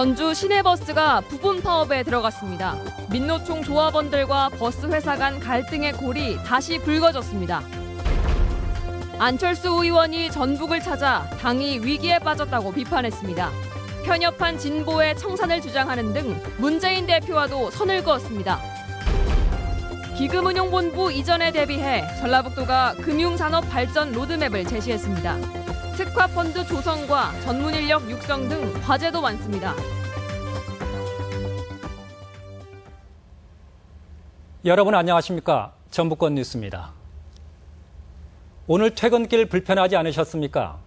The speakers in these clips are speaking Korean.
전주 시내버스가 부분 파업에 들어갔습니다. 민노총 조합원들과 버스 회사 간 갈등의 골이 다시 불거졌습니다. 안철수 의원이 전북을 찾아 당이 위기에 빠졌다고 비판했습니다. 편협한 진보의 청산을 주장하는 등 문재인 대표와도 선을 그었습니다. 기금운용본부 이전에 대비해 전라북도가 금융산업 발전 로드맵을 제시했습니다. 특화펀드 조성과 전문인력 육성 등 과제도 많습니다. 여러분 안녕하십니까? 전북권 뉴스입니다. 오늘 퇴근길 불편하지 않으셨습니까?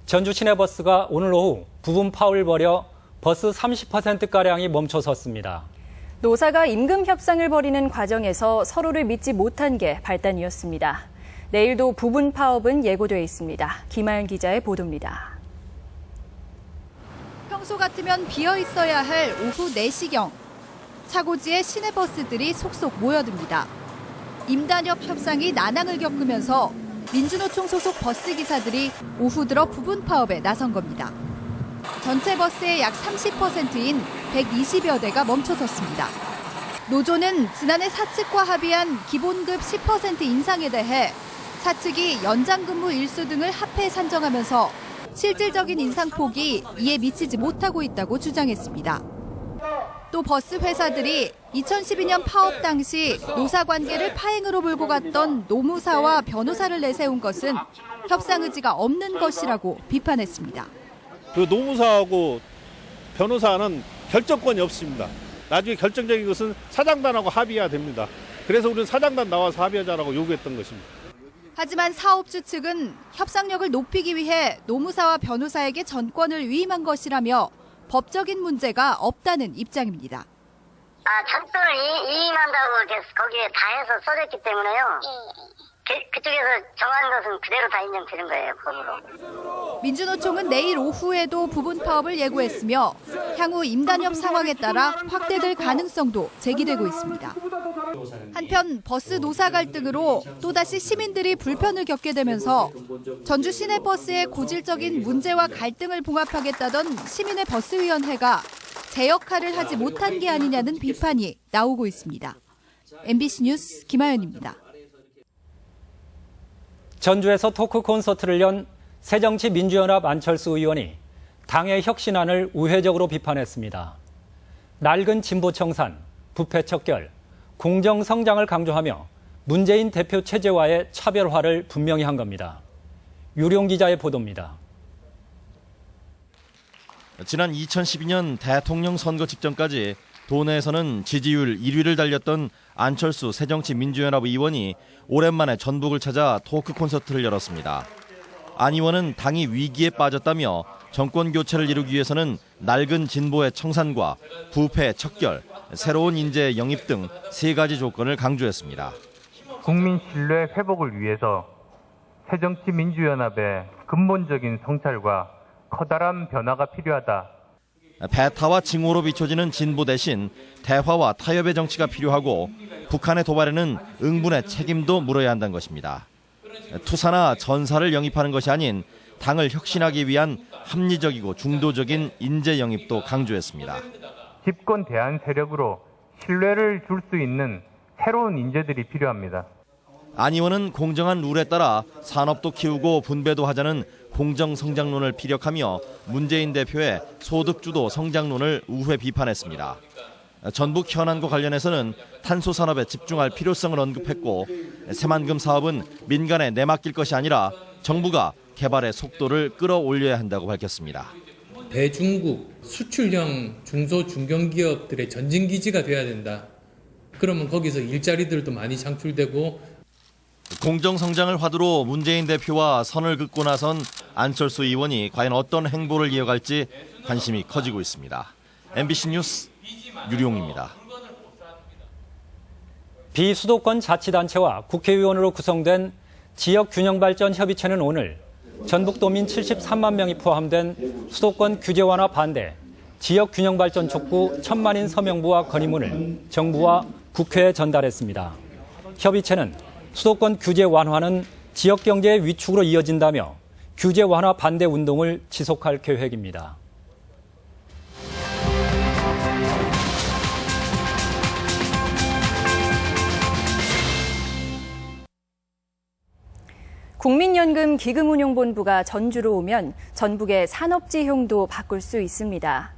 전주 시내버스가 오늘 오후 부분 파업을 벌여 버스 30%가량이 멈춰섰습니다. 노사가 임금 협상을 벌이는 과정에서 서로를 믿지 못한 게 발단이었습니다. 내일도 부분 파업은 예고돼 있습니다. 김하연 기자의 보도입니다. 평소 같으면 비어 있어야 할 오후 4시경. 차고지에 시내버스들이 속속 모여듭니다. 임단협 협상이 난항을 겪으면서 민주노총 소속 버스기사들이 오후 들어 부분 파업에 나선 겁니다. 전체 버스의 약 30%인 120여 대가 멈춰섰습니다. 노조는 지난해 사측과 합의한 기본급 10% 인상에 대해 사측이 연장 근무 일수 등을 합해 산정하면서 실질적인 인상폭이 이에 미치지 못하고 있다고 주장했습니다. 또 버스 회사들이 2012년 파업 당시 노사 관계를 파행으로 몰고 갔던 노무사와 변호사를 내세운 것은 협상 의지가 없는 것이라고 비판했습니다. 그 노무사하고 변호사는 결정권이 없습니다. 나중에 결정적인 것은 사장단하고 합의해야 됩니다. 그래서 우리는 사장단 나와서 합의하자라고 요구했던 것입니다. 하지만 사업주 측은 협상력을 높이기 위해 노무사와 변호사에게 전권을 위임한 것이라며 법적인 문제가 없다는 입장입니다. 전권을 위임한다고 거기에 다 해서 써졌기 때문에요. 그쪽에서 정한 것은 그대로 다 인정되는 거예요, 법으로. 민주노총은 내일 오후에도 부분 파업을 예고했으며 향후 임단협 상황에 따라 확대될 가능성도 제기되고 있습니다. 한편 버스 노사 갈등으로 또다시 시민들이 불편을 겪게 되면서 전주 시내버스의 고질적인 문제와 갈등을 봉합하겠다던 시민의 버스위원회가 제 역할을 하지 못한 게 아니냐는 비판이 나오고 있습니다. MBC 뉴스 김하연입니다. 전주에서 토크 콘서트를 연 새정치민주연합 안철수 의원이 당의 혁신안을 우회적으로 비판했습니다. 낡은 진보 청산, 부패 척결, 공정 성장을 강조하며 문재인 대표 체제와의 차별화를 분명히 한 겁니다. 유룡 기자의 보도입니다. 지난 2012년 대통령 선거 직전까지 도내에서는 지지율 1위를 달렸던 안철수 새정치민주연합 의원이 오랜만에 전북을 찾아 토크 콘서트를 열었습니다. 안 의원은 당이 위기에 빠졌다며 정권 교체를 이루기 위해서는 낡은 진보의 청산과 부패 척결, 새로운 인재 영입 등 3가지 조건을 강조했습니다. 국민 신뢰 회복을 위해서 새정치민주연합의 근본적인 성찰과 커다란 변화가 필요하다. 배타와 징후로 비춰지는 진보 대신 대화와 타협의 정치가 필요하고 북한의 도발에는 응분의 책임도 물어야 한다는 것입니다. 투사나 전사를 영입하는 것이 아닌 당을 혁신하기 위한 합리적이고 중도적인 인재 영입도 강조했습니다. 집권 대안 세력으로 신뢰를 줄 수 있는 새로운 인재들이 필요합니다. 안 의원은 공정한 룰에 따라 산업도 키우고 분배도 하자는 공정성장론을 피력하며 문재인 대표의 소득주도 성장론을 우회 비판했습니다. 전북 현안과 관련해서는 탄소산업에 집중할 필요성을 언급했고 새만금 사업은 민간에 내맡길 것이 아니라 정부가 개발의 속도를 끌어올려야 한다고 밝혔습니다. 대중국 수출형 중소 중견기업들의 전진기지가 돼야 된다. 그러면 거기서 일자리들도 많이 창출되고 공정성장을 화두로 문재인 대표와 선을 긋고 나선 안철수 의원이 과연 어떤 행보를 이어갈지 관심이 커지고 있습니다. MBC 뉴스 유룡입니다. 비수도권 자치단체와 국회의원으로 구성된 지역균형발전협의체는 오늘 전북도민 73만 명이 포함된 수도권 규제 완화 반대, 지역균형발전 촉구 1000만인 서명부와 건의문을 정부와 국회에 전달했습니다. 협의체는 수도권 규제 완화는 지역경제의 위축으로 이어진다며 규제 완화 반대 운동을 지속할 계획입니다. 국민연금 기금운용본부가 전주로 오면 전북의 산업지형도 바꿀 수 있습니다.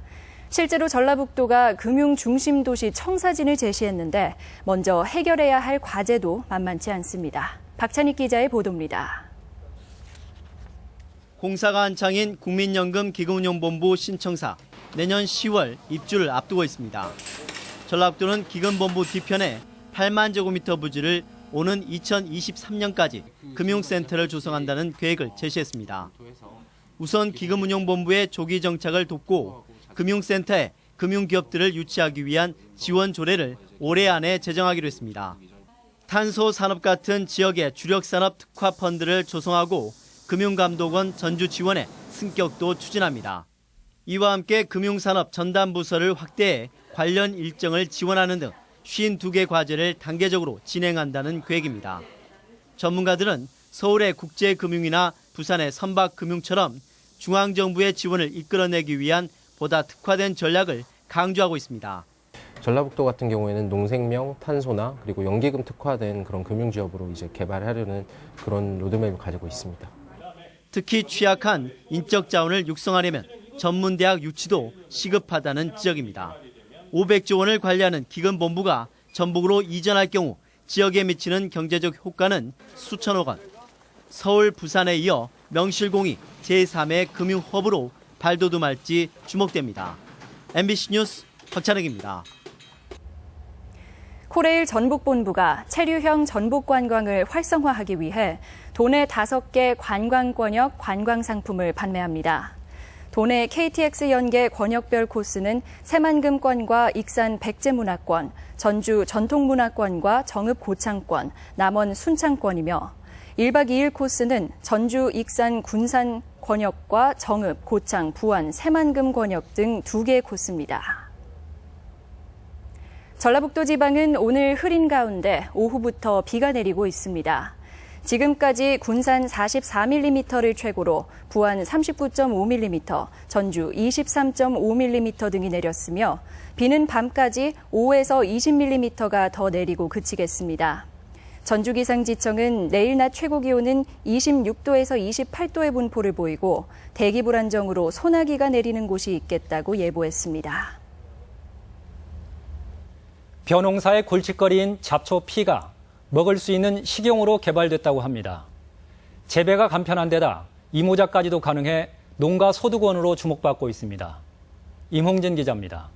실제로 전라북도가 금융 중심 도시 청사진을 제시했는데 먼저 해결해야 할 과제도 만만치 않습니다. 박찬익 기자의 보도입니다. 공사가 한창인 국민연금 기금운용본부 신청사 내년 10월 입주를 앞두고 있습니다. 전라북도는 기금본부 뒤편에 8만 제곱미터 부지를 오는 2023년까지 금융센터를 조성한다는 계획을 제시했습니다. 우선 기금운용본부의 조기 정착을 돕고 금융센터에 금융기업들을 유치하기 위한 지원 조례를 올해 안에 제정하기로 했습니다. 탄소 산업 같은 지역의 주력 산업 특화 펀드를 조성하고 금융감독원 전주 지원에 승격도 추진합니다. 이와 함께 금융산업 전담 부서를 확대해 관련 일정을 지원하는 등 52개 과제를 단계적으로 진행한다는 계획입니다. 전문가들은 서울의 국제금융이나 부산의 선박금융처럼 중앙정부의 지원을 이끌어내기 위한 보다 특화된 전략을 강조하고 있습니다. 전라북도 같은 경우에는 농생명, 탄소나 그리고 연기금 특화된 그런 금융지역으로 이제 개발하려는 그런 로드맵을 가지고 있습니다. 특히 취약한 인적 자원을 육성하려면 전문대학 유치도 시급하다는 지적입니다. 500조 원을 관리하는 기금본부가 전북으로 이전할 경우 지역에 미치는 경제적 효과는 수천억 원. 서울, 부산에 이어 명실공히 제3의 금융허브로 발돋움할지 주목됩니다. MBC 뉴스 박찬익입니다. 코레일 전북본부가 체류형 전북관광을 활성화하기 위해 도내 5개 관광권역 관광상품을 판매합니다. 도내 KTX 연계 권역별 코스는 새만금권과 익산 백제문화권, 전주 전통문화권과 정읍 고창권, 남원 순창권이며 1박 2일 코스는 전주, 익산, 군산 권역과 정읍, 고창, 부안, 새만금 권역 등 2개 코스입니다. 전라북도 지방은 오늘 흐린 가운데 오후부터 비가 내리고 있습니다. 지금까지 군산 44mm를 최고로 부안 39.5mm, 전주 23.5mm 등이 내렸으며 비는 밤까지 5에서 20mm가 더 내리고 그치겠습니다. 전주기상지청은 내일 낮 최고 기온은 26도에서 28도의 분포를 보이고 대기 불안정으로 소나기가 내리는 곳이 있겠다고 예보했습니다. 벼농사의 골칫거리인 잡초 피가 먹을 수 있는 식용으로 개발됐다고 합니다. 재배가 간편한 데다 이모작까지도 가능해 농가 소득원으로 주목받고 있습니다. 임홍진 기자입니다.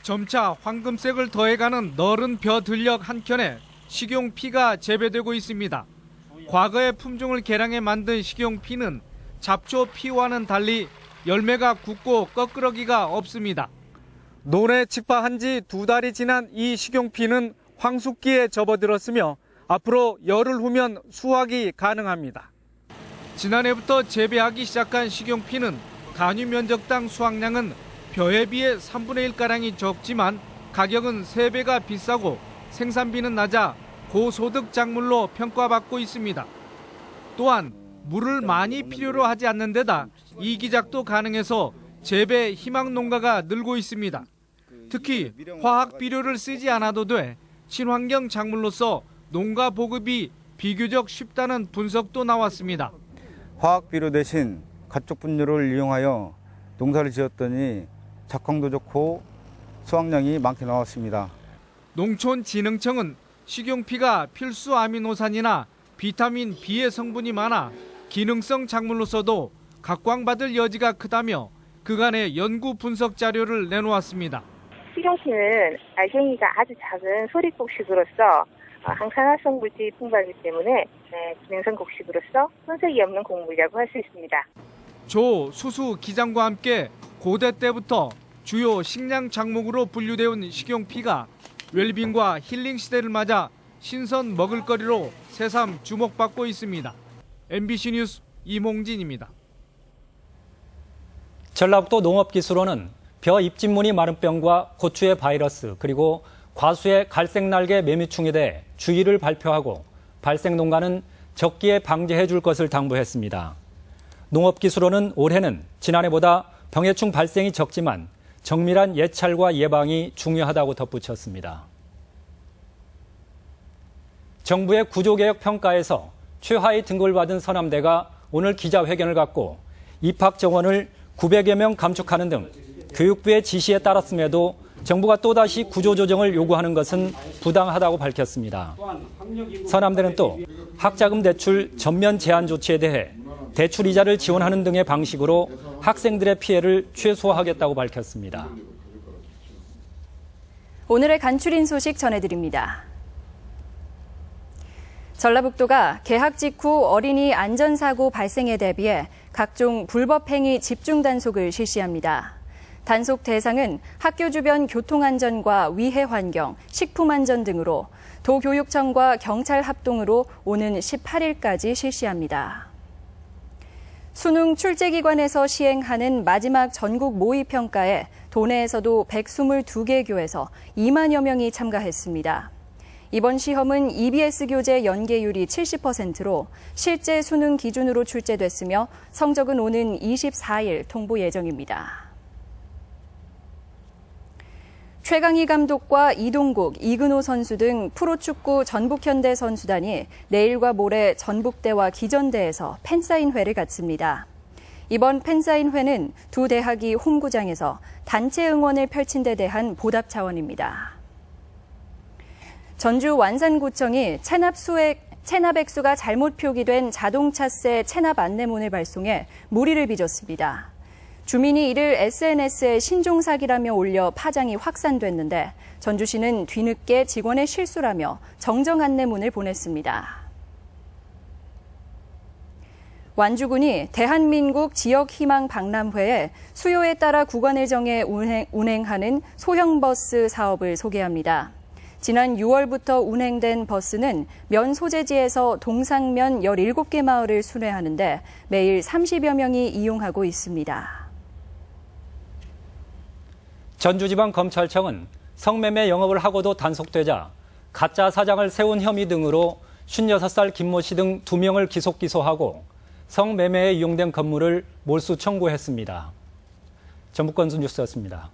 점차 황금색을 더해가는 너른 벼 들녘 한켠에 식용피가 재배되고 있습니다. 과거의 품종을 개량해 만든 식용피는 잡초 피와는 달리 열매가 굵고 꺾으러기가 없습니다. 논에 직파한 지 2달이 지난 이 식용피는 황숙기에 접어들었으며 앞으로 열흘 후면 수확이 가능합니다. 지난해부터 재배하기 시작한 식용피는 단위 면적당 수확량은 벼에 비해 3분의 1가량이 적지만 가격은 3배가 비싸고 생산비는 낮아 고소득 작물로 평가받고 있습니다. 또한 물을 많이 필요로 하지 않는 데다 이기작도 가능해서 재배 희망 농가가 늘고 있습니다. 특히 화학 비료를 쓰지 않아도 돼 친환경 작물로서 농가 보급이 비교적 쉽다는 분석도 나왔습니다. 화학 비료 대신 가축 분뇨를 이용하여 농사를 지었더니 작황도 좋고 수확량이 많게 나왔습니다. 농촌진흥청은 식용피가 필수 아미노산이나 비타민 B의 성분이 많아 기능성 작물로서도 각광받을 여지가 크다며 그간의 연구 분석 자료를 내놓았습니다. 식용피는 알갱이가 아주 작은 소립곡식으로서 항산화성 물질이 풍부하기 때문에 기능성 곡식으로서 손색이 없는 곡물이라고 할 수 있습니다. 조, 수수, 기장과 함께 고대 때부터 주요 식량 작목으로 분류되어 온 식용피가 웰빙과 힐링 시대를 맞아 신선 먹을거리로 새삼 주목받고 있습니다. MBC 뉴스 임홍진입니다. 전라북도 농업기술원은 벼 잎진무늬 마른병과 고추의 바이러스 그리고 과수의 갈색날개 매미충에 대해 주의를 발표하고 발생 농가는 적기에 방제해 줄 것을 당부했습니다. 농업기술원은 올해는 지난해보다 병해충 발생이 적지만 정밀한 예찰과 예방이 중요하다고 덧붙였습니다. 정부의 구조개혁 평가에서 최하위 등급을 받은 서남대가 오늘 기자회견을 갖고 입학 정원을 900여 명 감축하는 등 교육부의 지시에 따랐음에도 정부가 또다시 구조조정을 요구하는 것은 부당하다고 밝혔습니다. 서남대는 또 학자금 대출 전면 제한 조치에 대해 대출 이자를 지원하는 등의 방식으로 학생들의 피해를 최소화하겠다고 밝혔습니다. 오늘의 간추린 소식 전해드립니다. 전라북도가 개학 직후 어린이 안전사고 발생에 대비해 각종 불법 행위 집중 단속을 실시합니다. 단속 대상은 학교 주변 교통안전과 위해 환경, 식품안전 등으로 도교육청과 경찰 합동으로 오는 18일까지 실시합니다. 수능 출제기관에서 시행하는 마지막 전국 모의평가에 도내에서도 122개 교에서 2만여 명이 참가했습니다. 이번 시험은 EBS 교재 연계율이 70%로 실제 수능 기준으로 출제됐으며 성적은 오는 24일 통보 예정입니다. 최강희 감독과 이동국, 이근호 선수 등 프로축구 전북현대 선수단이 내일과 모레 전북대와 기전대에서 팬사인회를 갖습니다. 이번 팬사인회는 두 대학이 홈구장에서 단체 응원을 펼친 데 대한 보답 차원입니다. 전주 완산구청이 체납 액수가 잘못 표기된 자동차세 체납 안내문을 발송해 물의를 빚었습니다. 주민이 이를 SNS에 신종사기라며 올려 파장이 확산됐는데 전주시는 뒤늦게 직원의 실수라며 정정 안내문을 보냈습니다. 완주군이 대한민국 지역희망 박람회에 수요에 따라 구간을 정해 운행하는 소형버스 사업을 소개합니다. 지난 6월부터 운행된 버스는 면 소재지에서 동상면 17개 마을을 순회하는데 매일 30여 명이 이용하고 있습니다. 전주지방검찰청은 성매매 영업을 하고도 단속되자 가짜 사장을 세운 혐의 등으로 56살 김모 씨 등 2명을 기속 기소하고 성매매에 이용된 건물을 몰수 청구했습니다. 전북건수 뉴스였습니다.